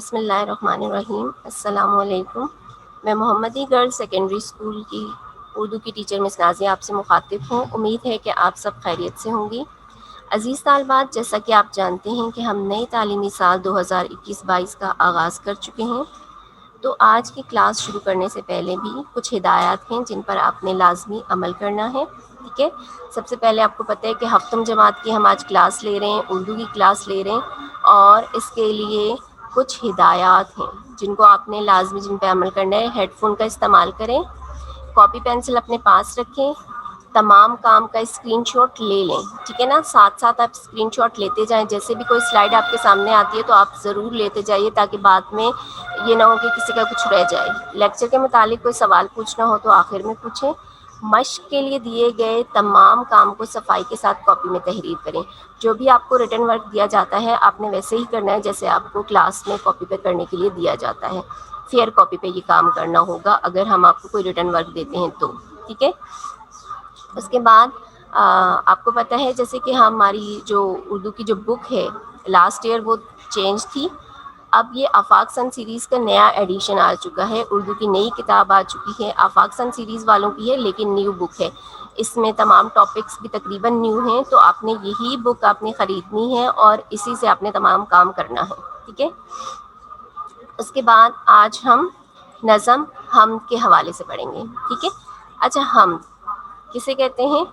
بسم اللہ الرحمن الرحیم۔ السلام علیکم۔ میں محمدی گرلز سیکنڈری اسکول کی اردو کی ٹیچر مس نازیہ آپ سے مخاطب ہوں۔ امید ہے کہ آپ سب خیریت سے ہوں گی۔ عزیز طالبات، جیسا کہ آپ جانتے ہیں کہ ہم نئے تعلیمی سال 2021-22 کا آغاز کر چکے ہیں، تو آج کی کلاس شروع کرنے سے پہلے بھی کچھ ہدایات ہیں جن پر آپ نے لازمی عمل کرنا ہے، ٹھیک ہے۔ سب سے پہلے آپ کو پتہ ہے کہ ہفتم جماعت کی ہم آج کلاس لے رہے ہیں، اردو کی کلاس لے رہے ہیں، اور اس کے لیے کچھ ہدایات ہیں جن کو آپ نے لازمی جن پہ عمل کرنا ہے۔ ہیڈ فون کا استعمال کریں، کاپی پینسل اپنے پاس رکھیں، تمام کام کا اسکرین شاٹ لے لیں، ٹھیک ہے نا۔ ساتھ ساتھ آپ اسکرین شاٹ لیتے جائیں، جیسے بھی کوئی سلائیڈ آپ کے سامنے آتی ہے تو آپ ضرور لیتے جائیے، تاکہ بعد میں یہ نہ ہو کہ کسی کا کچھ رہ جائے۔ لیکچر کے متعلق کوئی سوال پوچھنا ہو تو آخر میں پوچھیں۔ مشق کے لیے دیے گئے تمام کام کو صفائی کے ساتھ کاپی میں تحریر کریں۔ جو بھی آپ کو ریٹن ورک دیا جاتا ہے آپ نے ویسے ہی کرنا ہے جیسے آپ کو کلاس میں کاپی پہ کرنے کے لیے دیا جاتا ہے۔ فیئر کاپی پہ یہ کام کرنا ہوگا اگر ہم آپ کو کوئی ریٹن ورک دیتے ہیں تو، ٹھیک ہے۔ اس کے بعد آپ کو پتہ ہے جیسے کہ ہماری جو اردو کی جو بک ہے لاسٹ ایئر وہ چینج تھی، اب یہ آفاق سن سیریز کا نیا ایڈیشن آ چکا ہے، اردو کی نئی کتاب آ چکی ہے، آفاق سن سیریز والوں کی ہے لیکن نیو بک ہے۔ اس میں تمام ٹاپکس بھی تقریباً نیو ہیں، تو آپ نے یہی بک آپ نے خریدنی ہے اور اسی سے آپ نے تمام کام کرنا ہے، ٹھیک ہے۔ اس کے بعد آج ہم نظم حمد کے حوالے سے پڑھیں گے، ٹھیک ہے۔ اچھا، حمد کسے کہتے ہیں؟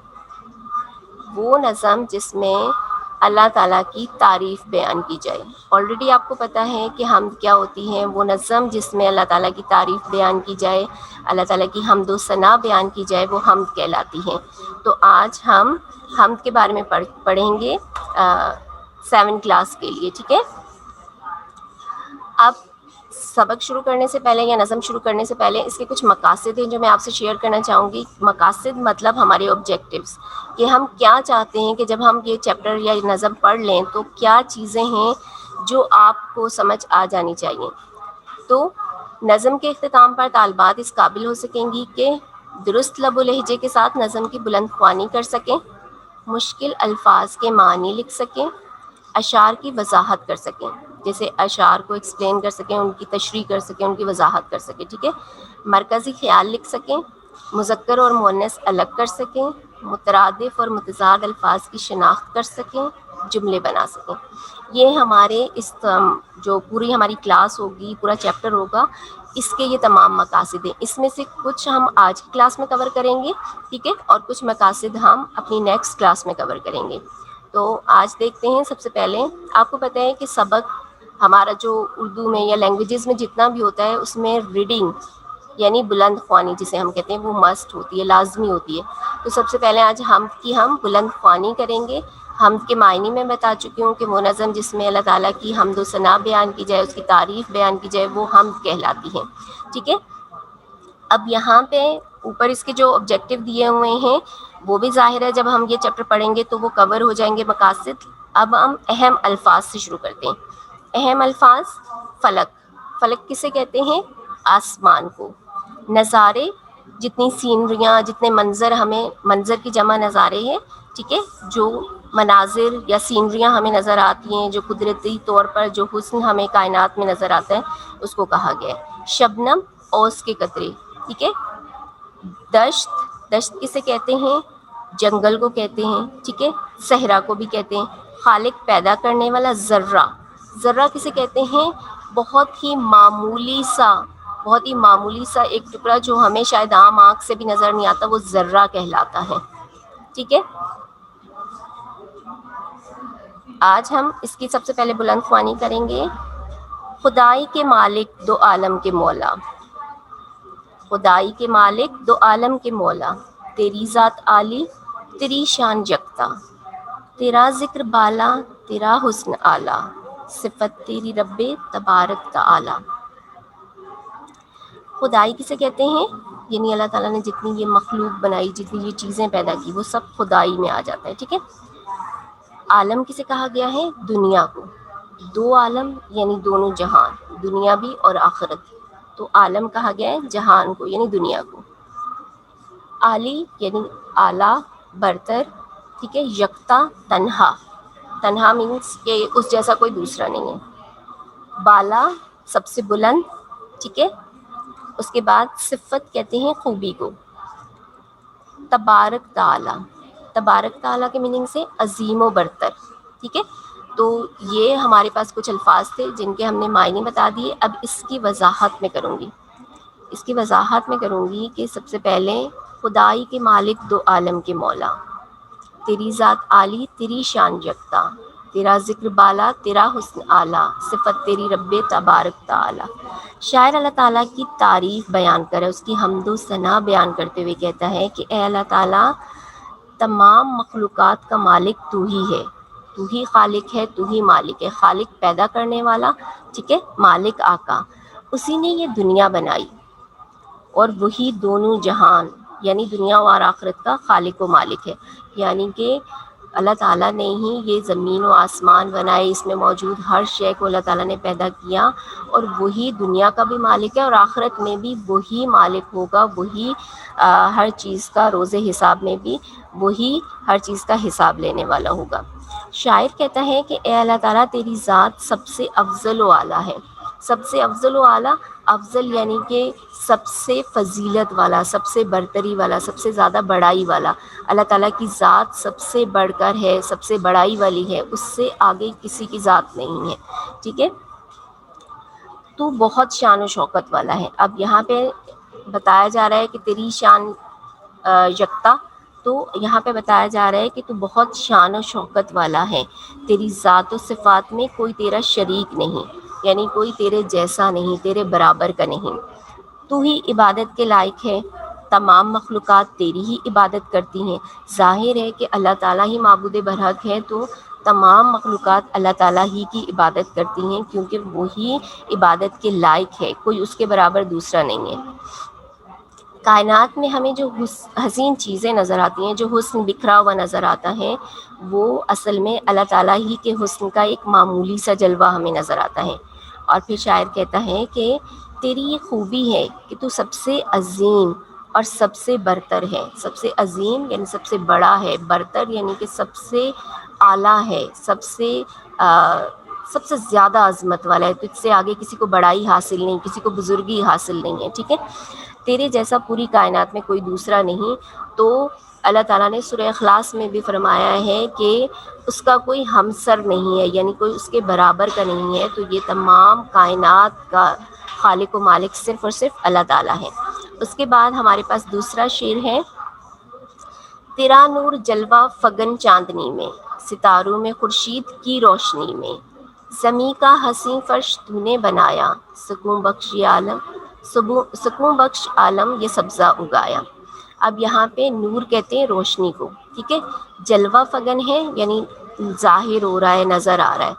وہ نظم جس میں اللہ تعالیٰ کی تعریف بیان کی جائے۔ آلریڈی آپ کو پتہ ہے کہ حمد کیا ہوتی ہے۔ وہ نظم جس میں اللہ تعالیٰ کی تعریف بیان کی جائے، اللہ تعالیٰ کی حمد و ثنا بیان کی جائے، وہ حمد کہلاتی ہے۔ تو آج ہم حمد کے بارے میں پڑھیں گے 7 کلاس کے لیے، ٹھیک ہے۔ اب سبق شروع کرنے سے پہلے یا نظم شروع کرنے سے پہلے اس کے کچھ مقاصد ہیں جو میں آپ سے شیئر کرنا چاہوں گی۔ مقاصد مطلب ہمارے آبجیکٹیوز، کہ ہم کیا چاہتے ہیں کہ جب ہم یہ چیپٹر یا نظم پڑھ لیں تو کیا چیزیں ہیں جو آپ کو سمجھ آ جانی چاہیے۔ تو نظم کے اختتام پر طالبات اس قابل ہو سکیں گی کہ درست لب و لہجے کے ساتھ نظم کی بلند خوانی کر سکیں، مشکل الفاظ کے معنی لکھ سکیں، اشعار کی وضاحت کر سکیں، جیسے اشعار کو ایکسپلین کر سکیں، ان کی تشریح کر سکیں، ان کی وضاحت کر سکیں، ٹھیک ہے۔ مرکزی خیال لکھ سکیں، مذکر اور مؤنث الگ کر سکیں، مترادف اور متضاد الفاظ کی شناخت کر سکیں، جملے بنا سکیں۔ یہ ہمارے اس جو پوری ہماری کلاس ہوگی، پورا چیپٹر ہوگا، اس کے یہ تمام مقاصد ہیں۔ اس میں سے کچھ ہم آج کی کلاس میں کور کریں گے، ٹھیک ہے، اور کچھ مقاصد ہم اپنی نیکسٹ کلاس میں کور کریں گے۔ تو آج دیکھتے ہیں۔ سب سے پہلے آپ کو پتہ ہے کہ سبق ہمارا جو اردو میں یا لینگویجز میں جتنا بھی ہوتا ہے اس میں ریڈنگ یعنی بلند خوانی جسے ہم کہتے ہیں وہ مسٹ ہوتی ہے، لازمی ہوتی ہے۔ تو سب سے پہلے آج حمد کی ہم بلند خوانی کریں گے۔ حمد کے معنی میں بتا چکی ہوں کہ وہ نظم جس میں اللہ تعالیٰ کی حمد و ثنا بیان کی جائے، اس کی تعریف بیان کی جائے، وہ حمد کہلاتی ہے، ٹھیک ہے۔ اب یہاں پہ اوپر اس کے جو آبجیکٹیو دیے ہوئے ہیں وہ بھی ظاہر ہے جب ہم یہ چیپٹر پڑھیں گے تو وہ کور ہو جائیں گے مقاصد۔ اب ہم اہم الفاظ سے شروع کرتے ہیں۔ اہم الفاظ: فلک۔ فلک کسے کہتے ہیں؟ آسمان کو۔ نظارے، جتنی سینریاں، جتنے منظر، ہمیں منظر کی جمع نظارے ہیں، ٹھیک ہے، جو مناظر یا سینریاں ہمیں نظر آتی ہیں، جو قدرتی طور پر جو حسن ہمیں کائنات میں نظر آتا ہے اس کو کہا گیا ہے۔ شبنم، اوس کے قطرے، ٹھیک ہے۔ دشت، دشت کسے کہتے ہیں؟ جنگل کو کہتے ہیں، ٹھیک ہے، صحرا کو بھی کہتے ہیں۔ خالق، پیدا کرنے والا۔ ذرہ، ذرہ کسے کہتے ہیں؟ بہت ہی معمولی سا ایک ٹکڑا جو ہمیں شاید عام آنکھ سے بھی نظر نہیں آتا، وہ ذرہ کہلاتا ہے، ٹھیک ہے۔ آج ہم اس کی سب سے پہلے بلند خوانی کریں گے۔ خدائی کے مالک، دو عالم کے مولا۔ خدائی کے مالک، دو عالم کے مولا، تیری ذات عالی، تیری شان یکتا، تیرا ذکر بالا، تیرا حسن اعلیٰ، صفت تیری رب تبارک تعالی۔ خدائی کسے کہتے ہیں؟ یعنی اللہ تعالیٰ نے جتنی یہ مخلوق بنائی، جتنی یہ چیزیں پیدا کی، وہ سب خدائی میں آ جاتا ہے، ٹھیک ہے۔ عالم کسے کہا گیا ہے؟ دنیا کو۔ دو عالم یعنی دونوں جہان، دنیا بھی اور آخرت، تو عالم کہا گیا ہے جہان کو یعنی دنیا کو۔ عالی یعنی اعلیٰ، برتر، ٹھیک ہے۔ یکتا، تنہا، تنہا مینس کہ اس جیسا کوئی دوسرا نہیں ہے۔ بالا سب سے بلند، ٹھیک ہے. اس کے بعد صفت کہتے ہیں خوبی کو. تبارک تعالی، تبارک تعالیٰ کے میننگ سے عظیم و برتر، ٹھیک ہے. تو یہ ہمارے پاس کچھ الفاظ تھے جن کے ہم نے معنی بتا دیے. اب اس کی وضاحت میں کروں گی، اس کی وضاحت میں کروں گی کہ سب سے پہلے خدائی کے مالک، دو عالم کے مولا، تیری ذات عالی، تیری شان یکتا، تیرا ذکر بالا، تیرا حسن اعلیٰ، صفت تیری رب تبارک تعالی. شاعر اللہ تعالیٰ کی تعریف بیان کرے، اس کی حمد و ثنا بیان کرتے ہوئے کہتا ہے کہ اے اللہ تعالیٰ، تمام مخلوقات کا مالک تو ہی ہے، تو ہی خالق ہے، تو ہی مالک ہے. خالق پیدا کرنے والا، ٹھیک ہے، مالک آقا. اسی نے یہ دنیا بنائی اور وہی دونوں جہان یعنی دنیا اور آخرت کا خالق و مالک ہے. یعنی کہ اللہ تعالیٰ نے ہی یہ زمین و آسمان بنائے، اس میں موجود ہر شے کو اللہ تعالیٰ نے پیدا کیا، اور وہی دنیا کا بھی مالک ہے اور آخرت میں بھی وہی مالک ہوگا. وہی ہر چیز کا روز حساب میں بھی وہی ہر چیز کا حساب لینے والا ہوگا. شاعر کہتا ہے کہ اے اللہ تعالیٰ، تیری ذات سب سے افضل و اعلیٰ ہے. سب سے افضل و اعلیٰ، افضل یعنی کہ سب سے فضیلت والا، سب سے برتری والا، سب سے زیادہ بڑائی والا. اللہ تعالیٰ کی ذات سب سے بڑھ کر ہے، سب سے بڑائی والی ہے، اس سے آگے کسی کی ذات نہیں ہے، ٹھیک ہے. تو بہت شان و شوکت والا ہے. اب یہاں پہ بتایا جا رہا ہے کہ تیری شان یکتا، تو یہاں پہ بتایا جا رہا ہے کہ تو بہت شان و شوکت والا ہے. تیری ذات و صفات میں کوئی تیرا شریک نہیں، یعنی کوئی تیرے جیسا نہیں، تیرے برابر کا نہیں. تو ہی عبادت کے لائق ہے، تمام مخلوقات تیری ہی عبادت کرتی ہیں. ظاہر ہے کہ اللہ تعالیٰ ہی معبود برحق ہے، تو تمام مخلوقات اللہ تعالیٰ ہی کی عبادت کرتی ہیں، کیونکہ وہی عبادت کے لائق ہے، کوئی اس کے برابر دوسرا نہیں ہے. کائنات میں ہمیں جو حسین چیزیں نظر آتی ہیں، جو حسن بکھرا ہوا نظر آتا ہے، وہ اصل میں اللہ تعالیٰ ہی کے حسن کا ایک معمولی سا جلوہ ہمیں نظر آتا ہے. اور پھر شاعر کہتا ہے کہ تیری یہ خوبی ہے کہ تو سب سے عظیم اور سب سے برتر ہے. سب سے عظیم یعنی سب سے بڑا ہے، برتر یعنی کہ سب سے اعلیٰ ہے، سب سے زیادہ عظمت والا ہے. تجھ سے آگے کسی کو بڑائی حاصل نہیں، کسی کو بزرگی حاصل نہیں ہے، ٹھیک ہے. تیرے جیسا پوری کائنات میں کوئی دوسرا نہیں. تو اللہ تعالیٰ نے سورہ اخلاص میں بھی فرمایا ہے کہ اس کا کوئی ہمسر نہیں ہے، یعنی کوئی اس کے برابر کا نہیں ہے. تو یہ تمام کائنات کا خالق و مالک صرف اور صرف اللہ تعالیٰ ہے. اس کے بعد ہمارے پاس دوسرا شعر ہے. تیرا نور جلوہ فگن چاندنی میں، ستاروں میں خورشید کی روشنی میں، زمیں کا حسین فرش تو نے بنایا، سکون بخش عالم یہ سبزہ اگایا. اب یہاں پہ نور کہتے ہیں روشنی کو، ٹھیک ہے. جلوہ فگن ہے یعنی ظاہر ہو رہا ہے، نظر آ رہا ہے.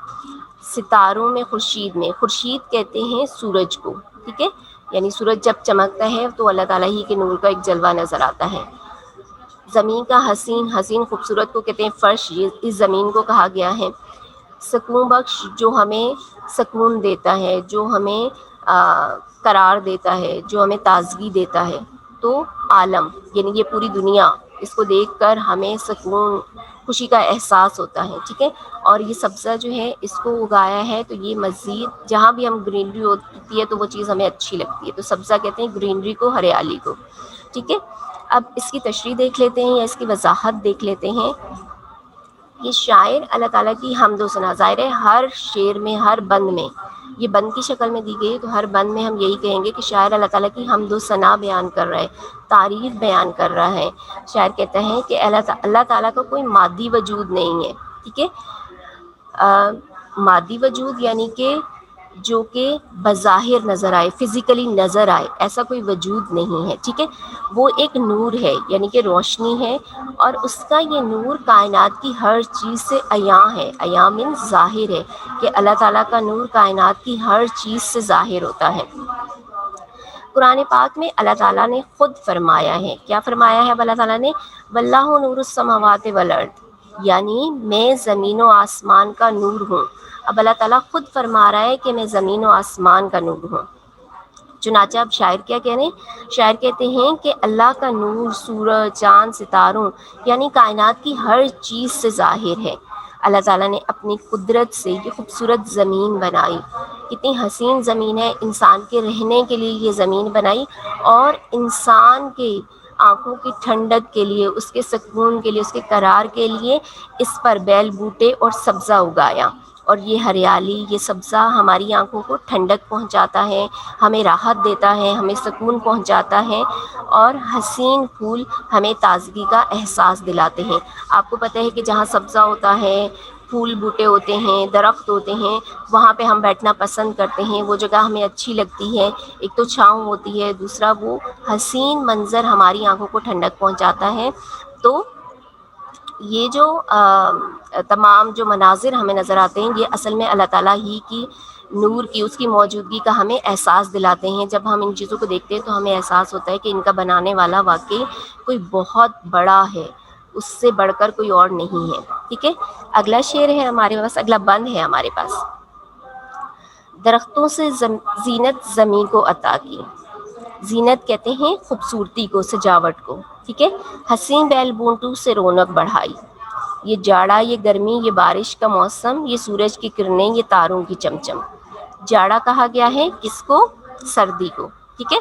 ستاروں میں، خورشید کہتے ہیں سورج کو، ٹھیک ہے. یعنی سورج جب چمکتا ہے تو اللہ تعالیٰ ہی کے نور کا ایک جلوہ نظر آتا ہے. زمین کا حسین خوبصورت کو کہتے ہیں فرش، یہ اس زمین کو کہا گیا ہے. سکون بخش جو ہمیں سکون دیتا ہے، جو ہمیں قرار دیتا ہے، جو ہمیں تازگی دیتا ہے. تو عالم یعنی یہ پوری دنیا، اس کو دیکھ کر ہمیں سکون، خوشی کا احساس ہوتا ہے، ٹھیک ہے. اور یہ سبزہ جو ہے اس کو اگایا ہے، تو یہ مزید جہاں بھی ہم گرینری ہوتی ہے تو وہ چیز ہمیں اچھی لگتی ہے. تو سبزہ کہتے ہیں گرینری کو، ہریالی کو، ٹھیک ہے. اب اس کی تشریح دیکھ لیتے ہیں یا اس کی وضاحت دیکھ لیتے ہیں. یہ شاعر اللہ تعالیٰ کی حمد و ثنا، ظاہر ہے ہر شعر میں، ہر بند میں، یہ بند کی شکل میں دی گئی، تو ہر بند میں ہم یہی کہیں گے کہ شاعر اللہ تعالیٰ کی حمد و ثنا بیان کر رہا ہے، تعریف بیان کر رہا ہے. شاعر کہتا ہے کہ اللہ تعالیٰ کا کوئی مادی وجود نہیں ہے، ٹھیک ہے. مادی وجود یعنی کہ جو کہ بظاہر نظر آئے، فزیکلی نظر آئے، ایسا کوئی وجود نہیں ہے، ٹھیک ہے. وہ ایک نور ہے یعنی کہ روشنی ہے، اور اس کا یہ نور کائنات کی ہر چیز سے عیاں ہے. عیاں من ظاہر ہے کہ اللہ تعالیٰ کا نور کائنات کی ہر چیز سے ظاہر ہوتا ہے. قرآن پاک میں اللہ تعالیٰ نے خود فرمایا ہے، کیا فرمایا ہے اب اللہ تعالیٰ نے؟ واللہ نور السماوات والارض، یعنی میں زمین و آسمان کا نور ہوں. اب اللہ تعالیٰ خود فرما رہا ہے کہ میں زمین و آسمان کا نور ہوں. چنانچہ اب شاعر کیا کہہ رہے ہیں؟ شاعر کہتے ہیں کہ اللہ کا نور سورج، چاند، ستاروں یعنی کائنات کی ہر چیز سے ظاہر ہے. اللہ تعالیٰ نے اپنی قدرت سے یہ خوبصورت زمین بنائی، کتنی حسین زمین ہے، انسان کے رہنے کے لیے یہ زمین بنائی، اور انسان کے آنکھوں کی ٹھنڈک کے لیے، اس کے سکون کے لیے، اس کے قرار کے لیے اس پر بیل بوٹے اور سبزہ اگایا، اور یہ ہریالی، یہ سبزہ ہماری آنکھوں کو ٹھنڈک پہنچاتا ہے، ہمیں راحت دیتا ہے، ہمیں سکون پہنچاتا ہے، اور حسین پھول ہمیں تازگی کا احساس دلاتے ہیں۔ آپ کو پتہ ہے کہ جہاں سبزہ ہوتا ہے، پھول بوٹے ہوتے ہیں، درخت ہوتے ہیں، وہاں پہ ہم بیٹھنا پسند کرتے ہیں، وہ جگہ ہمیں اچھی لگتی ہے۔ ایک تو چھاؤں ہوتی ہے، دوسرا وہ حسین منظر ہماری آنکھوں کو ٹھنڈک پہنچاتا ہے۔ تو یہ جو تمام جو مناظر ہمیں نظر آتے ہیں، یہ اصل میں اللہ تعالیٰ ہی کی نور کی، اس کی موجودگی کا ہمیں احساس دلاتے ہیں۔ جب ہم ان چیزوں کو دیکھتے ہیں تو ہمیں احساس ہوتا ہے کہ ان کا بنانے والا واقعی کوئی بہت بڑا ہے، اس سے بڑھ کر کوئی اور نہیں ہے۔ ٹھیک ہے، اگلا شعر ہے ہمارے پاس، اگلا بند ہے ہمارے پاس۔ درختوں سے زینت زمین کو عطا کی، زینت کہتے ہیں خوبصورتی کو، سجاوٹ کو، ٹھیک ہے۔ حسین بیل بونٹوں سے رونق بڑھائی، یہ جاڑا، یہ گرمی، یہ بارش کا موسم، یہ سورج کی کرنیں، یہ تاروں کی چمچم۔ جاڑا کہا گیا ہے کس کو؟ سردی کو، ٹھیک ہے۔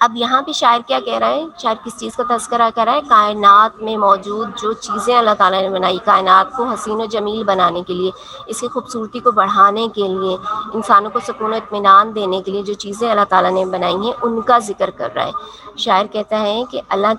اب یہاں پہ شاعر کیا کہہ رہا ہے؟ شاعر کس چیز کا تذکرہ کر رہا ہے؟ کائنات میں موجود جو چیزیں اللہ تعالیٰ نے بنائی، کائنات کو حسین و جمیل بنانے کے لیے، اس کی خوبصورتی کو بڑھانے کے لیے، انسانوں کو سکون و اطمینان دینے کے لیے جو چیزیں اللہ تعالیٰ نے بنائی ہیں، ان کا ذکر کر رہا ہے۔ شاعر کہتا ہے کہ اللہ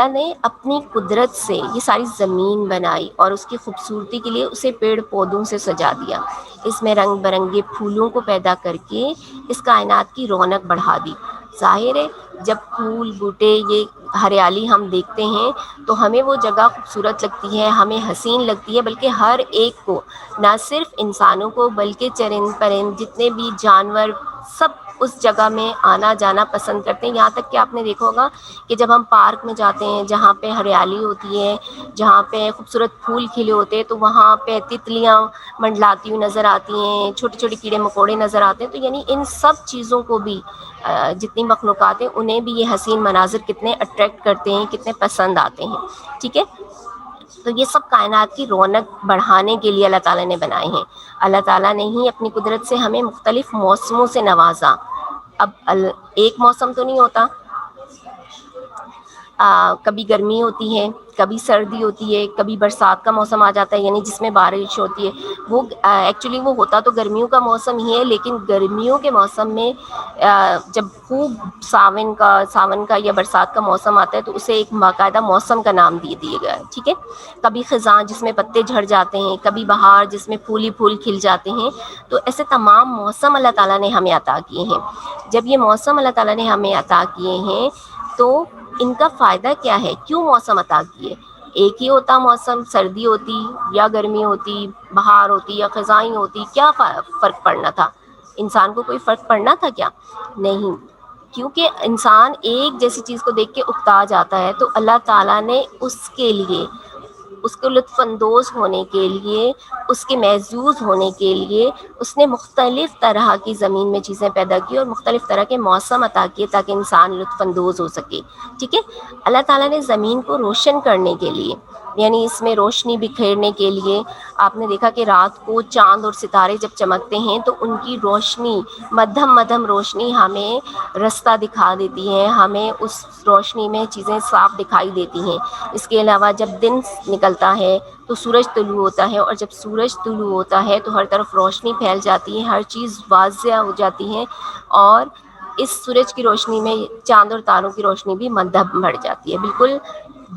نے اپنی قدرت سے یہ ساری زمین بنائی، اور اس کی خوبصورتی کے لیے اسے پیڑ پودوں سے سجا دیا، اس میں رنگ برنگے پھولوں کو پیدا کر کے اس کائنات کی رونق بڑھا دی۔ ظاہر ہے جب پھول بوٹے، یہ ہریالی ہم دیکھتے ہیں تو ہمیں وہ جگہ خوبصورت لگتی ہے، ہمیں حسین لگتی ہے، بلکہ ہر ایک کو، نہ صرف انسانوں کو بلکہ چرند پرند جتنے بھی جانور، سب اس جگہ میں آنا جانا پسند کرتے ہیں۔ یہاں تک کہ آپ نے دیکھا ہوگا کہ جب ہم پارک میں جاتے ہیں جہاں پہ ہریالی ہوتی ہے، جہاں پہ خوبصورت پھول کھلے ہوتے ہیں، تو وہاں پہ تتلیاں منڈلاتی ہوئی نظر آتی ہیں، چھوٹے چھوٹے کیڑے مکوڑے نظر آتے ہیں۔ تو یعنی ان سب چیزوں کو بھی، جتنی مخلوقات ہیں انہیں بھی یہ حسین مناظر کتنے اٹریکٹ کرتے ہیں، کتنے پسند آتے ہیں، ٹھیک ہے۔ تو یہ سب کائنات کی رونق بڑھانے کے لیے اللہ تعالیٰ نے بنائے ہیں۔ اللہ تعالیٰ نے ہی اپنی قدرت سے ہمیں مختلف موسموں سے نوازا۔ اب ایک موسم تو نہیں ہوتا، کبھی گرمی ہوتی ہے، کبھی سردی ہوتی ہے، کبھی برسات کا موسم آ جاتا ہے، یعنی جس میں بارش ہوتی ہے۔ وہ ایکچولی وہ ہوتا تو گرمیوں کا موسم ہی ہے، لیکن گرمیوں کے موسم میں جب خوب ساون کا یا برسات کا موسم آتا ہے تو اسے ایک باقاعدہ موسم کا نام دیا گیا ہے، ٹھیک ہے۔ کبھی خزاں جس میں پتے جھڑ جاتے ہیں، کبھی بہار جس میں پھول ہی پھول کھل جاتے ہیں۔ تو ایسے تمام موسم اللہ تعالیٰ نے ہمیں عطا کیے ہیں۔ جب یہ موسم اللہ تعالیٰ نے ہمیں عطا کیے ہیں تو ان کا فائدہ کیا ہے؟ کیوں موسم عطا کیے؟ ایک ہی ہوتا موسم، سردی ہوتی یا گرمی ہوتی، بہار ہوتی یا خزاں ہوتی، کیا فرق پڑنا تھا؟ انسان کو کوئی فرق پڑنا تھا کیا؟ نہیں، کیونکہ انسان ایک جیسی چیز کو دیکھ کے اکتا جاتا ہے، تو اللہ تعالیٰ نے اس کے لیے، اس کو لطف اندوز ہونے کے لیے، اس کے محظوظ ہونے کے لیے، اس نے مختلف طرح کی زمین میں چیزیں پیدا کی اور مختلف طرح کے موسم عطا کیے تاکہ انسان لطف اندوز ہو سکے، ٹھیک ہے۔ اللہ تعالیٰ نے زمین کو روشن کرنے کے لیے، یعنی اس میں روشنی بکھیرنے کے لیے، آپ نے دیکھا کہ رات کو چاند اور ستارے جب چمکتے ہیں تو ان کی روشنی، مدھم مدھم روشنی ہمیں رستہ دکھا دیتی ہے، ہمیں اس روشنی میں چیزیں صاف دکھائی دیتی ہیں۔ اس کے علاوہ جب دن نکلتا ہے تو سورج طلوع ہوتا ہے، اور جب سورج طلوع ہوتا ہے تو ہر طرف روشنی پھیل جاتی ہے، ہر چیز واضح ہو جاتی ہے، اور اس سورج کی روشنی میں چاند اور تاروں کی روشنی بھی مدھم بڑھ جاتی ہے، بالکل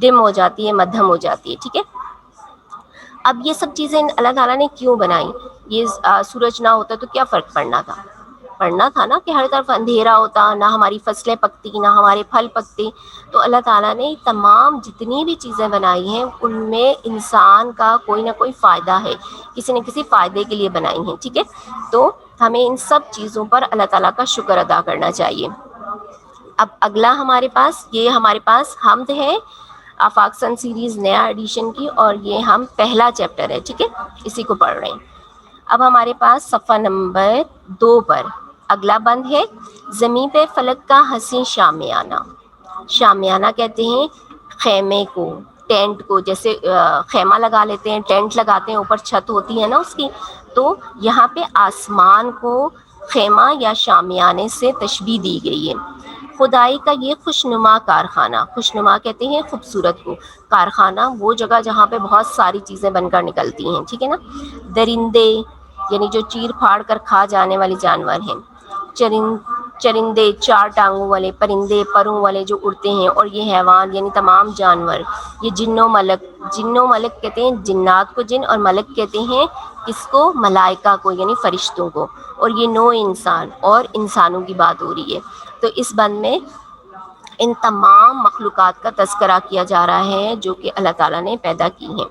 ڈم ہو جاتی ہے، مدھم ہو جاتی ہے، ٹھیک ہے۔ اب یہ سب چیزیں اللہ تعالیٰ نے کیوں بنائی؟ یہ سورج نہ ہوتا تو کیا فرق پڑنا تھا نا، کہ ہر طرف اندھیرا ہوتا، نہ ہماری فصلیں پکتی، نہ ہمارے پھل پکتے۔ تو اللہ تعالیٰ نے تمام جتنی بھی چیزیں بنائی ہیں ان میں انسان کا کوئی نہ کوئی فائدہ ہے، کسی نہ کسی فائدے کے لیے بنائی ہیں، ٹھیک ہے۔ تو ہمیں ان سب چیزوں پر اللہ تعالیٰ کا شکر ادا کرنا چاہیے۔ اب اگلا ہمارے پاس حمد ہے، آفاق سن سیریز نیا ایڈیشن کی، اور یہ ہم پہلا چیپٹر ہے، ٹھیک ہے، اسی کو پڑھ رہے ہیں۔ اب ہمارے پاس صفحہ نمبر 2 پر اگلا بند ہے، زمیں پہ فلک کا حسین شامیانہ۔ شامیانہ کہتے ہیں خیمے کو، ٹینٹ کو، جیسے خیمہ لگا لیتے ہیں، ٹینٹ لگاتے ہیں، اوپر چھت ہوتی ہے نا اس کی، تو یہاں پہ آسمان کو خیمہ یا شامیانے سے تشبیہ دی گئی ہے۔ خدائی کا یہ خوشنما کارخانہ، خوشنما کہتے ہیں خوبصورت کو، کارخانہ وہ جگہ جہاں پہ بہت ساری چیزیں بن کر نکلتی ہیں، ٹھیک ہے نا۔ درندے یعنی جو چیر پھاڑ کر کھا جانے والے جانور ہیں، چرندے چار ٹانگوں والے، پرندے پروں والے جو اڑتے ہیں، اور یہ حیوان یعنی تمام جانور، یہ جنوں ملک کہتے ہیں جنات کو جن، اور ملک کہتے ہیں کس کو؟ ملائکہ کو یعنی فرشتوں کو، اور یہ نو انسان اور انسانوں کی بات ہو رہی ہے۔ تو اس بند میں ان تمام مخلوقات کا تذکرہ کیا جا رہا ہے جو کہ اللہ تعالیٰ نے پیدا کی ہیں۔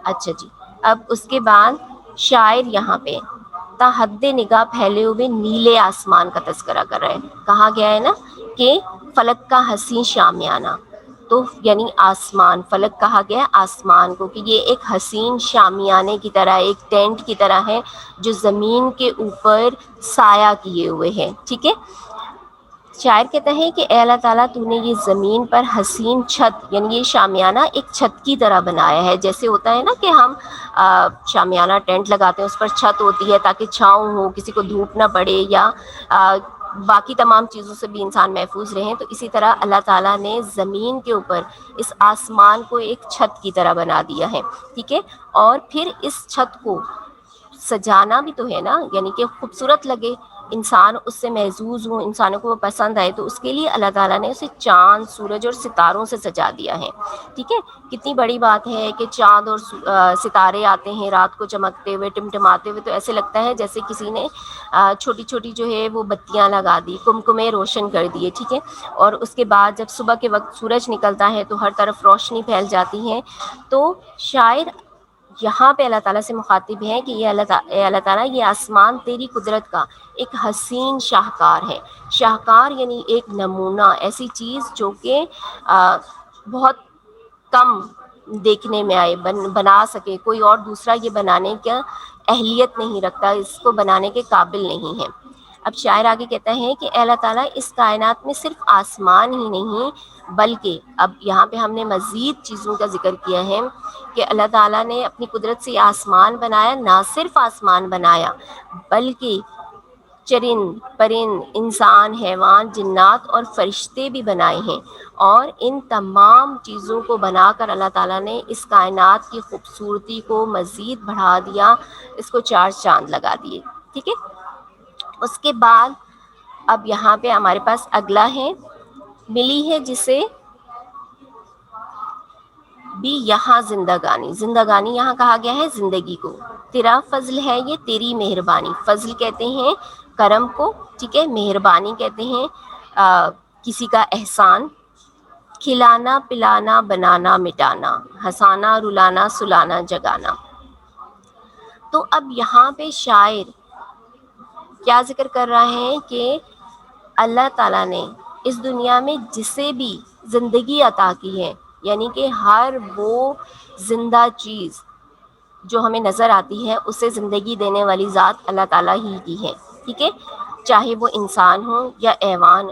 اچھا جی، اب اس کے بعد شاعر یہاں پہ تا حد نگاہ پھیلے ہوئے نیلے آسمان کا تذکرہ کر رہے ہیں۔ کہا گیا ہے نا کہ فلک کا حسین شامیانہ، تو یعنی آسمان، فلک کہا گیا آسمان کو کہ یہ ایک حسین شامیانے کی طرح، ایک ٹینٹ کی طرح ہے جو زمین کے اوپر سایہ کیے ہوئے ہے، ٹھیک ہے۔ شاعر کہتا ہے کہ اے اللہ تعالیٰ تو نے یہ زمین پر حسین چھت، یعنی یہ شامیانہ ایک چھت کی طرح بنایا ہے، جیسے ہوتا ہے نا کہ ہم شامیانہ ٹینٹ لگاتے ہیں، اس پر چھت ہوتی ہے تاکہ چھاؤں ہو، کسی کو دھوپ نہ پڑے، یا باقی تمام چیزوں سے بھی انسان محفوظ رہیں، تو اسی طرح اللہ تعالیٰ نے زمین کے اوپر اس آسمان کو ایک چھت کی طرح بنا دیا ہے، ٹھیک ہے۔ اور پھر اس چھت کو سجانا بھی تو ہے نا، یعنی کہ خوبصورت لگے، انسان اس سے محظوظ ہوں، انسانوں کو وہ پسند آئے، تو اس کے لیے اللہ تعالیٰ نے اسے چاند، سورج اور ستاروں سے سجا دیا ہے، ٹھیک ہے۔ کتنی بڑی بات ہے کہ چاند اور ستارے آتے ہیں رات کو چمکتے ہوئے، ٹمٹماتے ہوئے، تو ایسے لگتا ہے جیسے کسی نے چھوٹی چھوٹی جو ہے وہ بتیاں لگا دی، کمکمے روشن کر دیے، ٹھیک ہے۔ اور اس کے بعد جب صبح کے وقت سورج نکلتا ہے تو ہر طرف روشنی پھیل جاتی ہے۔ تو شاعر یہاں پہ اللہ تعالیٰ سے مخاطب ہے کہ یہ اللہ تعالیٰ یہ آسمان تیری قدرت کا ایک حسین شاہکار ہے۔ شاہکار یعنی ایک نمونہ، ایسی چیز جو کہ بہت کم دیکھنے میں آئے، بنا سکے کوئی اور دوسرا، یہ بنانے کا اہلیت نہیں رکھتا، اس کو بنانے کے قابل نہیں ہے۔ اب شاعر آگے کہتا ہے کہ اے اللہ تعالیٰ اس کائنات میں صرف آسمان ہی نہیں بلکہ، اب یہاں پہ ہم نے مزید چیزوں کا ذکر کیا ہے کہ اللہ تعالیٰ نے اپنی قدرت سے آسمان بنایا، نہ صرف آسمان بنایا بلکہ چرند پرند، انسان، حیوان، جنات اور فرشتے بھی بنائے ہیں، اور ان تمام چیزوں کو بنا کر اللہ تعالیٰ نے اس کائنات کی خوبصورتی کو مزید بڑھا دیا، اس کو چار چاند لگا دیے، ٹھیک ہے۔ اس کے بعد اب یہاں پہ ہمارے پاس اگلا ہے، ملی ہے جسے بھی یہاں زندگانی، زندگانی یہاں کہا گیا ہے زندگی کو، تیرا فضل ہے یہ تیری مہربانی، فضل کہتے ہیں کرم کو، ٹھیک ہے، مہربانی کہتے ہیں کسی کا احسان، کھلانا پلانا بنانا مٹانا، ہنسانا رلانا سلانا جگانا۔ تو اب یہاں پہ شاعر کیا ذکر کر رہا ہے کہ اللہ تعالیٰ نے اس دنیا میں جسے بھی زندگی عطا کی ہے، یعنی کہ ہر وہ زندہ چیز جو ہمیں نظر آتی ہے اسے زندگی دینے والی ذات اللہ تعالیٰ ہی کی ہے، ٹھیک ہے۔ چاہے وہ انسان ہوں یا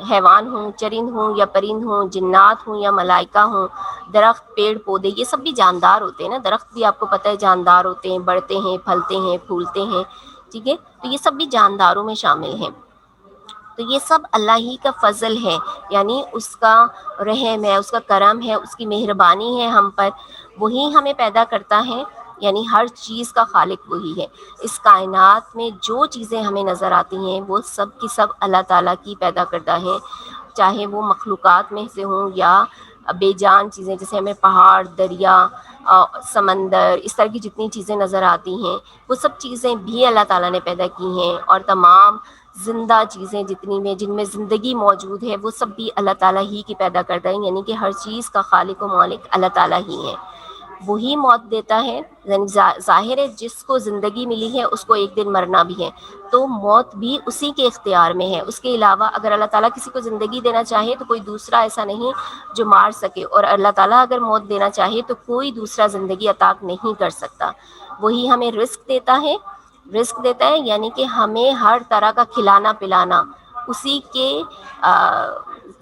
حیوان ہوں، چرند ہوں یا پرند ہوں، جنات ہوں یا ملائکہ ہوں، درخت پیڑ پودے، یہ سب بھی جاندار ہوتے ہیں نا، درخت بھی آپ کو پتہ ہے جاندار ہوتے ہیں، بڑھتے ہیں، پھلتے ہیں، پھولتے ہیں، ٹھیک ہے، تو یہ سب بھی جانداروں میں شامل ہیں۔ تو یہ سب اللہ ہی کا فضل ہے، یعنی اس کا رحم ہے، اس کا کرم ہے، اس کی مہربانی ہے ہم پر، وہی ہمیں پیدا کرتا ہے، یعنی ہر چیز کا خالق وہی ہے۔ اس کائنات میں جو چیزیں ہمیں نظر آتی ہیں وہ سب کی سب اللہ تعالیٰ کی پیدا کردہ ہے، چاہے وہ مخلوقات میں سے ہوں یا بے جان چیزیں، جیسے ہمیں پہاڑ، دریا، سمندر، اس طرح کی جتنی چیزیں نظر آتی ہیں وہ سب چیزیں بھی اللہ تعالیٰ نے پیدا کی ہیں، اور تمام زندہ چیزیں جن میں زندگی موجود ہے وہ سب بھی اللہ تعالیٰ ہی کی پیدا کردہ ہیں، یعنی کہ ہر چیز کا خالق و مالک اللہ تعالیٰ ہی ہے، وہی موت دیتا ہے۔ یعنی ظاہر ہے جس کو زندگی ملی ہے اس کو ایک دن مرنا بھی ہے، تو موت بھی اسی کے اختیار میں ہے، اس کے علاوہ اگر اللہ تعالیٰ کسی کو زندگی دینا چاہے تو کوئی دوسرا ایسا نہیں جو مار سکے، اور اللہ تعالیٰ اگر موت دینا چاہے تو کوئی دوسرا زندگی عطا نہیں کر سکتا۔ وہی ہمیں رزق دیتا ہے، یعنی کہ ہمیں ہر طرح کا کھلانا پلانا اسی کے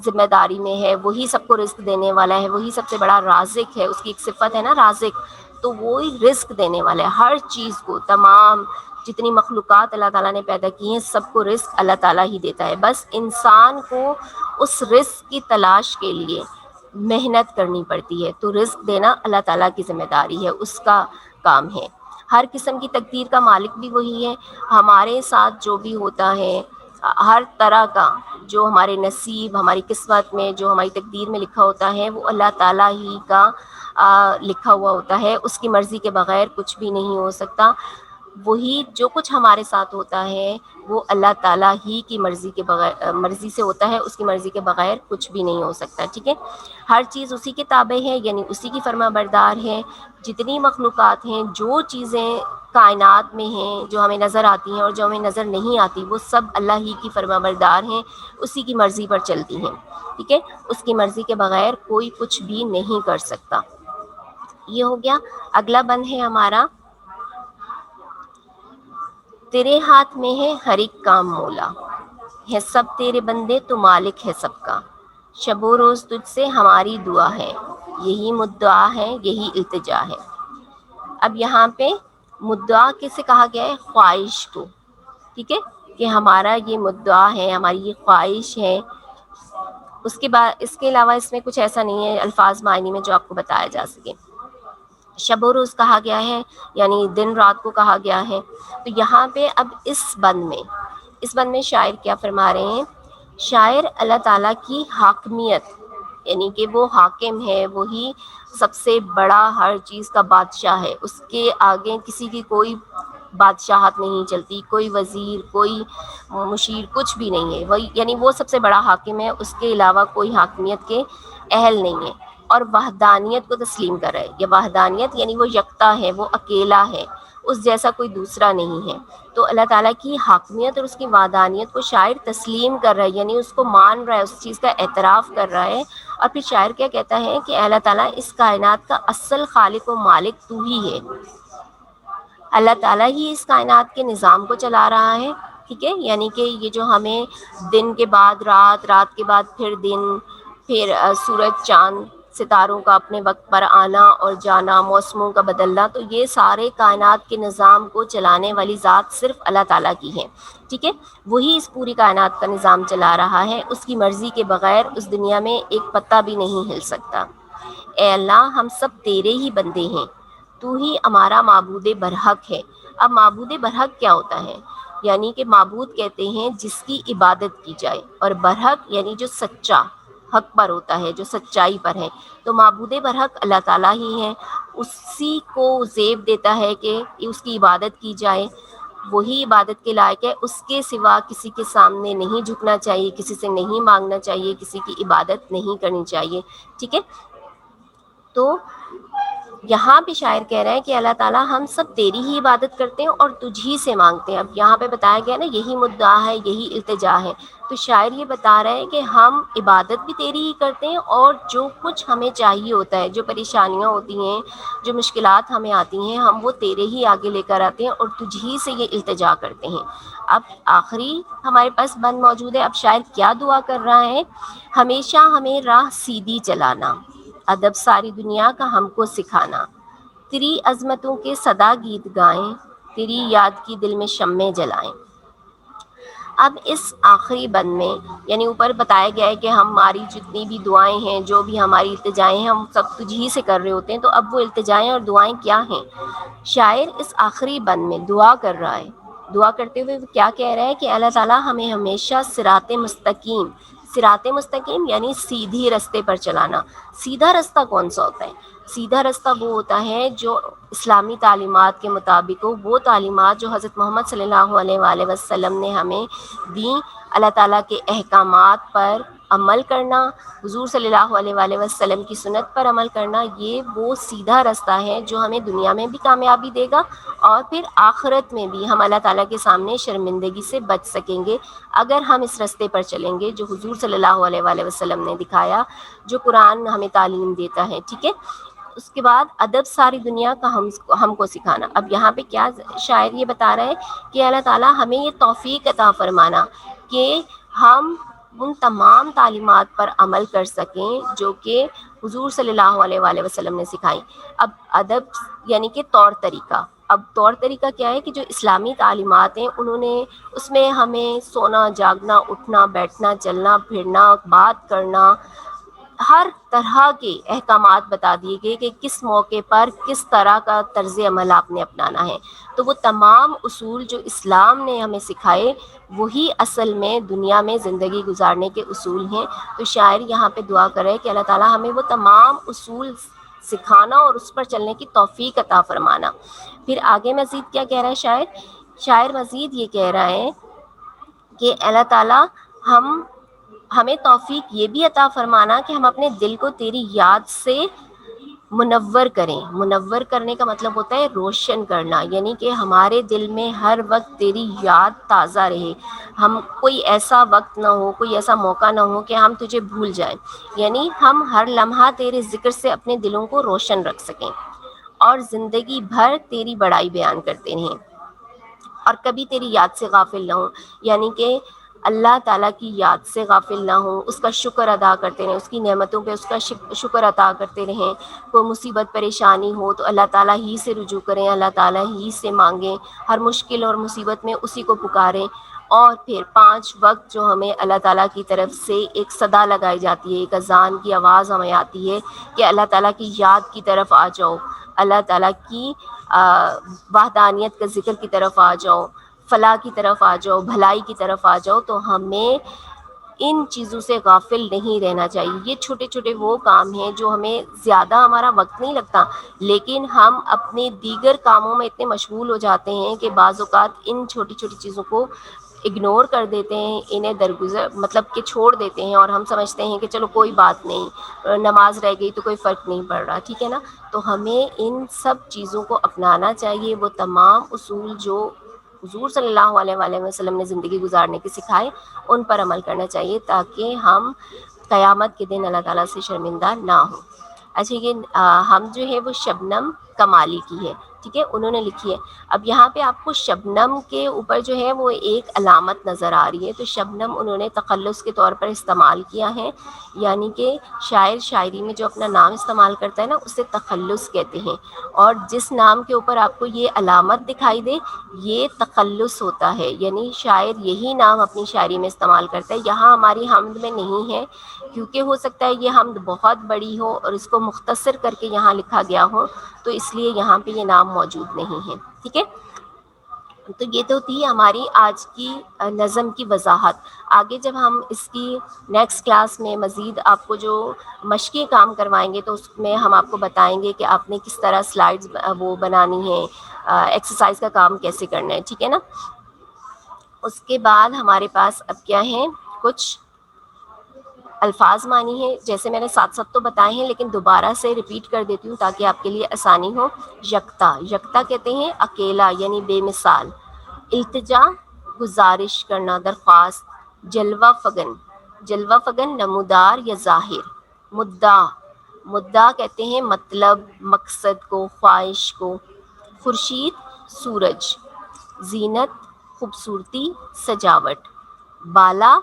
ذمہ داری میں ہے، وہی سب کو رزق دینے والا ہے، وہی سب سے بڑا رازق ہے، اس کی ایک صفت ہے نا رازق، تو وہی رزق دینے والا ہے ہر چیز کو، تمام جتنی مخلوقات اللہ تعالیٰ نے پیدا کی ہیں سب کو رزق اللہ تعالیٰ ہی دیتا ہے، بس انسان کو اس رزق کی تلاش کے لیے محنت کرنی پڑتی ہے، تو رزق دینا اللہ تعالیٰ کی ذمہ داری ہے، اس کا کام ہے۔ ہر قسم کی تقدیر کا مالک بھی وہی ہے، ہمارے ساتھ جو بھی ہوتا ہے ہر طرح کا جو ہمارے نصیب، ہماری قسمت میں جو ہماری تقدیر میں لکھا ہوتا ہے وہ اللہ تعالیٰ ہی کا لکھا ہوا ہوتا ہے، اس کی مرضی کے بغیر کچھ بھی نہیں ہو سکتا، وہی جو کچھ ہمارے ساتھ ہوتا ہے وہ اللہ تعالیٰ ہی کی مرضی کے بغیر مرضی سے ہوتا ہے، اس کی مرضی کے بغیر کچھ بھی نہیں ہو سکتا، ٹھیک ہے۔ ہر چیز اسی کے تابع ہے، یعنی اسی کی فرما بردار ہے، جتنی مخلوقات ہیں، جو چیزیں کائنات میں ہیں جو ہمیں نظر آتی ہیں اور جو ہمیں نظر نہیں آتی، وہ سب اللہ ہی کی فرما بردار ہیں، اسی کی مرضی پر چلتی ہیں، ٹھیک ہے، اس کی مرضی کے بغیر کوئی کچھ بھی نہیں کر سکتا۔ یہ ہو گیا۔ اگلا بند ہے ہمارا، تیرے ہاتھ میں ہے ہر ایک کام مولا، ہے سب تیرے بندے تو مالک ہے سب کا، شب و روز تجھ سے ہماری دعا ہے، یہی مدعا ہے یہی التجا ہے۔ اب یہاں پہ مدعا کسے کہا گیا ہے؟ خواہش کو، ٹھیک ہے، کہ ہمارا یہ مدعا ہے، ہماری یہ خواہش ہے، اس کے بعد اس کے علاوہ اس میں کچھ ایسا نہیں ہے الفاظ معنی میں جو آپ کو بتایا جا سکے۔ شب و روز کہا گیا ہے یعنی دن رات کو کہا گیا ہے، تو یہاں پہ اب اس بند میں شاعر کیا فرما رہے ہیں؟ شاعر اللہ تعالیٰ کی حاکمیت، یعنی کہ وہ حاکم ہے، وہی سب سے بڑا ہر چیز کا بادشاہ ہے، اس کے آگے کسی کی کوئی بادشاہت نہیں چلتی، کوئی وزیر، کوئی مشیر، کچھ بھی نہیں ہے، وہی یعنی وہ سب سے بڑا حاکم ہے، اس کے علاوہ کوئی حاکمیت کے اہل نہیں ہے، اور وحدانیت کو تسلیم کر رہا ہے، یہ وحدانیت یعنی وہ یکتا ہے، وہ اکیلا ہے، اس جیسا کوئی دوسرا نہیں ہے، تو اللہ تعالیٰ کی حاکمیت اور اس کی وحدانیت کو شاعر تسلیم کر رہا ہے، یعنی اس کو مان رہا ہے، اس چیز کا اعتراف کر رہا ہے، اور پھر شاعر کیا کہتا ہے کہ اللہ تعالیٰ اس کائنات کا اصل خالق و مالک تو ہی ہے، اللہ تعالیٰ ہی اس کائنات کے نظام کو چلا رہا ہے، ٹھیک ہے، یعنی کہ یہ جو ہمیں دن کے بعد رات، رات کے بعد پھر دن، پھر سورج چاند ستاروں کا اپنے وقت پر آنا اور جانا، موسموں کا بدلنا، تو یہ سارے کائنات کے نظام کو چلانے والی ذات صرف اللہ تعالیٰ کی ہے، ٹھیک ہے، وہی اس پوری کائنات کا نظام چلا رہا ہے، اس کی مرضی کے بغیر اس دنیا میں ایک پتا بھی نہیں ہل سکتا۔ اے اللہ ہم سب تیرے ہی بندے ہیں، تو ہی ہمارا معبود برحق ہے۔ اب معبود برحق کیا ہوتا ہے؟ یعنی کہ معبود کہتے ہیں جس کی عبادت کی جائے، اور برحق یعنی جو سچا حق پر ہوتا ہے، جو سچائی پر ہے، تو معبود برحق اللہ تعالیٰ ہی ہے، اسی کو زیب دیتا ہے کہ اس کی عبادت کی جائے، وہی عبادت کے لائق ہے، اس کے سوا کسی کے سامنے نہیں جھکنا چاہیے، کسی سے نہیں مانگنا چاہیے، کسی کی عبادت نہیں کرنی چاہیے، ٹھیک ہے۔ تو یہاں پہ شاعر کہہ رہا ہے کہ اللہ تعالیٰ ہم سب تیری ہی عبادت کرتے ہیں اور تجھ ہی سے مانگتے ہیں، اب یہاں پہ بتایا گیا نا یہی مدعا ہے یہی التجا ہے، تو شاعر یہ بتا رہا ہے کہ ہم عبادت بھی تیری ہی کرتے ہیں، اور جو کچھ ہمیں چاہیے ہوتا ہے، جو پریشانیاں ہوتی ہیں، جو مشکلات ہمیں آتی ہیں، ہم وہ تیرے ہی آگے لے کر آتے ہیں اور تجھ ہی سے یہ التجا کرتے ہیں۔ اب آخری ہمارے پاس بند موجود ہے، اب شاعر کیا دعا کر رہا ہے؟ ہمیشہ ہمیں راہ سیدھی چلانا، ادب ساری دنیا کا ہم کو سکھانا، تیری عظمتوں کے صدا گیت گائیں، تیری یاد کی دل میں شمع جلائیں۔ اب اس آخری بند میں یعنی اوپر بتایا گیا ہے کہ ہماری جتنی بھی دعائیں ہیں، جو بھی ہماری التجائیں ہیں، ہم سب تجھ ہی سے کر رہے ہوتے ہیں، تو اب وہ التجائیں اور دعائیں کیا ہیں؟ شاعر اس آخری بند میں دعا کر رہا ہے، دعا کرتے ہوئے وہ کیا کہہ رہا ہے کہ اللہ تعالیٰ ہمیں ہمیشہ صراط مستقیم یعنی سیدھی رستے پر چلانا۔ سیدھا رستہ کون سا ہوتا ہے؟ سیدھا رستہ وہ ہوتا ہے جو اسلامی تعلیمات کے مطابق ہو، وہ تعلیمات جو حضرت محمد صلی اللہ علیہ وآلہ وسلم نے ہمیں دیں، اللہ تعالیٰ کے احکامات پر عمل کرنا، حضور صلی اللہ علیہ وآلہ وسلم کی سنت پر عمل کرنا، یہ وہ سیدھا رستہ ہے جو ہمیں دنیا میں بھی کامیابی دے گا، اور پھر آخرت میں بھی ہم اللہ تعالیٰ کے سامنے شرمندگی سے بچ سکیں گے اگر ہم اس رستے پر چلیں گے جو حضور صلی اللہ علیہ وآلہ وسلم نے دکھایا، جو قرآن ہمیں تعلیم دیتا ہے، ٹھیک ہے۔ اس کے بعد ادب ساری دنیا کا ہم کو سکھانا۔ اب یہاں پہ کیا شاعر یہ بتا رہا ہے کہ اللہ تعالیٰ ہمیں یہ توفیق عطا فرمانا کہ ہم ان تمام تعلیمات پر عمل کر سکیں جو کہ حضور صلی اللہ علیہ وآلہ وسلم نے سکھائیں۔ اب ادب یعنی کہ طور طریقہ، اب طور طریقہ کیا ہے کہ جو اسلامی تعلیمات ہیں انہوں نے اس میں ہمیں سونا جاگنا اٹھنا بیٹھنا چلنا پھرنا بات کرنا ہر طرح کے احکامات بتا دیے گئے کہ کس موقع پر کس طرح کا طرز عمل آپ نے اپنانا ہے۔ تو وہ تمام اصول جو اسلام نے ہمیں سکھائے وہی اصل میں دنیا میں زندگی گزارنے کے اصول ہیں۔ تو شاعر یہاں پہ دعا کرے کہ اللہ تعالیٰ ہمیں وہ تمام اصول سکھانا اور اس پر چلنے کی توفیق عطا فرمانا۔ پھر آگے مزید کیا کہہ رہا ہے شاعر؟ شاعر مزید یہ کہہ رہا ہے کہ اللہ تعالیٰ ہمیں توفیق یہ بھی عطا فرمانا کہ ہم اپنے دل کو تیری یاد سے منور کریں۔ منور کرنے کا مطلب ہوتا ہے روشن کرنا، یعنی کہ ہمارے دل میں ہر وقت تیری یاد تازہ رہے، ہم کوئی ایسا وقت نہ ہو کوئی ایسا موقع نہ ہو کہ ہم تجھے بھول جائیں، یعنی ہم ہر لمحہ تیرے ذکر سے اپنے دلوں کو روشن رکھ سکیں اور زندگی بھر تیری بڑائی بیان کرتے رہیں اور کبھی تیری یاد سے غافل نہ ہوں، یعنی کہ اللہ تعالیٰ کی یاد سے غافل نہ ہوں، اس کا شکر ادا کرتے رہیں، اس کی نعمتوں پہ اس کا شکر ادا کرتے رہیں۔ کوئی مصیبت پریشانی ہو تو اللہ تعالیٰ ہی سے رجوع کریں، اللہ تعالیٰ ہی سے مانگیں، ہر مشکل اور مصیبت میں اسی کو پکاریں۔ اور پھر 5 وقت جو ہمیں اللہ تعالیٰ کی طرف سے ایک صدا لگائی جاتی ہے، ایک اذان کی آواز ہمیں آتی ہے کہ اللہ تعالیٰ کی یاد کی طرف آ جاؤ، اللہ تعالیٰ کی وحدانیت کا ذکر کی طرف آ جاؤ، فلاح کی طرف آ جاؤ، بھلائی کی طرف آ جاؤ۔ تو ہمیں ان چیزوں سے غافل نہیں رہنا چاہیے۔ یہ چھوٹے چھوٹے وہ کام ہیں جو ہمیں زیادہ ہمارا وقت نہیں لگتا، لیکن ہم اپنے دیگر کاموں میں اتنے مشغول ہو جاتے ہیں کہ بعض اوقات ان چھوٹی چھوٹی چیزوں کو اگنور کر دیتے ہیں، انہیں درگزر مطلب کہ چھوڑ دیتے ہیں، اور ہم سمجھتے ہیں کہ چلو کوئی بات نہیں، نماز رہ گئی تو کوئی فرق نہیں پڑ رہا، ٹھیک ہے نا۔ تو ہمیں ان سب چیزوں کو اپنانا چاہیے، وہ تمام اصول جو حضور صلی اللہ علیہ وآلہ وسلم نے زندگی گزارنے کے سکھائے ان پر عمل کرنا چاہیے تاکہ ہم قیامت کے دن اللہ تعالیٰ سے شرمندہ نہ ہوں۔ اچھا، یہ ہم جو ہے وہ شبنم کمالی کی ہے، ٹھیک ہے، انہوں نے لکھی ہے۔ اب یہاں پہ آپ کو شبنم کے اوپر جو ہے وہ ایک علامت نظر آ رہی ہے، تو شبنم انہوں نے تخلص کے طور پر استعمال کیا ہے، یعنی کہ شاعر شاعری میں جو اپنا نام استعمال کرتا ہے نا اسے تخلص کہتے ہیں، اور جس نام کے اوپر آپ کو یہ علامت دکھائی دے یہ تخلص ہوتا ہے، یعنی شاعر یہی نام اپنی شاعری میں استعمال کرتا ہے۔ یہاں ہماری حمد میں نہیں ہے کیونکہ ہو سکتا ہے یہ حمد بہت بڑی ہو اور اس کو مختصر کر کے یہاں لکھا گیا ہو، تو اس لیے یہاں پہ یہ نام موجود نہیں ہے، ٹھیک ہے۔ تو یہ تو تھی ہماری آج کی نظم کی وضاحت۔ آگے جب ہم اس کی نیکسٹ کلاس میں مزید آپ کو جو مشقیں کام کروائیں گے تو اس میں ہم آپ کو بتائیں گے کہ آپ نے کس طرح سلائڈز وہ بنانی ہے، ایکسرسائز کا کام کیسے کرنا ہے، ٹھیک ہے نا۔ اس کے بعد ہمارے پاس اب کیا ہے، کچھ الفاظ معنی ہے، جیسے میں نے ساتھ ساتھ تو بتائے ہیں لیکن دوبارہ سے ریپیٹ کر دیتی ہوں تاکہ آپ کے لیے آسانی ہو۔ یکتا، یکتا کہتے ہیں اکیلا یعنی بے مثال۔ التجا، گزارش کرنا، درخواست۔ جلوہ فگن، جلوہ فگن نمودار یا ظاہر۔ مدعا، مدعا کہتے ہیں مطلب، مقصد کو، خواہش کو۔ خورشید، سورج۔ زینت، خوبصورتی، سجاوٹ۔ بالا،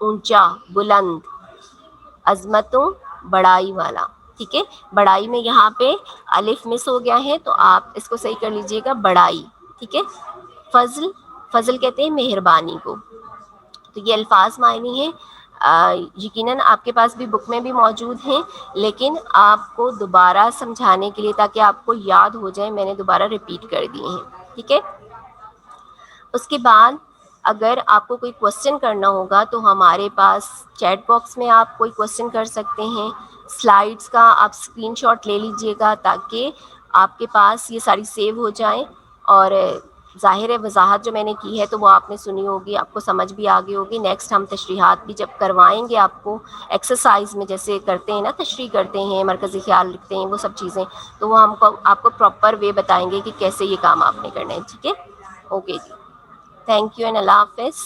اونچا، بلند۔ عظمتوں، بڑائی والا، ٹھیک ہے۔ بڑائی میں یہاں پہ الف مس ہو گیا ہے تو آپ اس کو صحیح کر لیجئے گا، بڑائی، ٹھیک ہے۔ فضل، فضل کہتے ہیں مہربانی کو۔ تو یہ الفاظ معنی ہیں، یقیناً آپ کے پاس بھی بک میں بھی موجود ہیں، لیکن آپ کو دوبارہ سمجھانے کے لیے تاکہ آپ کو یاد ہو جائے میں نے دوبارہ ریپیٹ کر دیے ہیں، ٹھیک ہے۔ اس کے بعد اگر آپ کو کوئی کوسچن کرنا ہوگا تو ہمارے پاس چیٹ باکس میں آپ کوئی کوسچن کر سکتے ہیں۔ سلائیڈز کا آپ اسکرین شاٹ لے لیجئے گا تاکہ آپ کے پاس یہ ساری سیو ہو جائیں، اور ظاہر ہے وضاحت جو میں نے کی ہے تو وہ آپ نے سنی ہوگی، آپ کو سمجھ بھی آ گئی ہوگی۔ نیکسٹ ہم تشریحات بھی جب کروائیں گے آپ کو ایکسرسائز میں، جیسے کرتے ہیں نا، تشریح کرتے ہیں، مرکزی خیال لکھتے ہیں، وہ سب چیزیں، تو وہ ہم کو آپ کو پراپر وے بتائیں گے کہ کیسے یہ کام آپ نے کرنا ہے، ٹھیک ہے۔ اوکے جی، تھینک یو اینڈ اللہ حافظ۔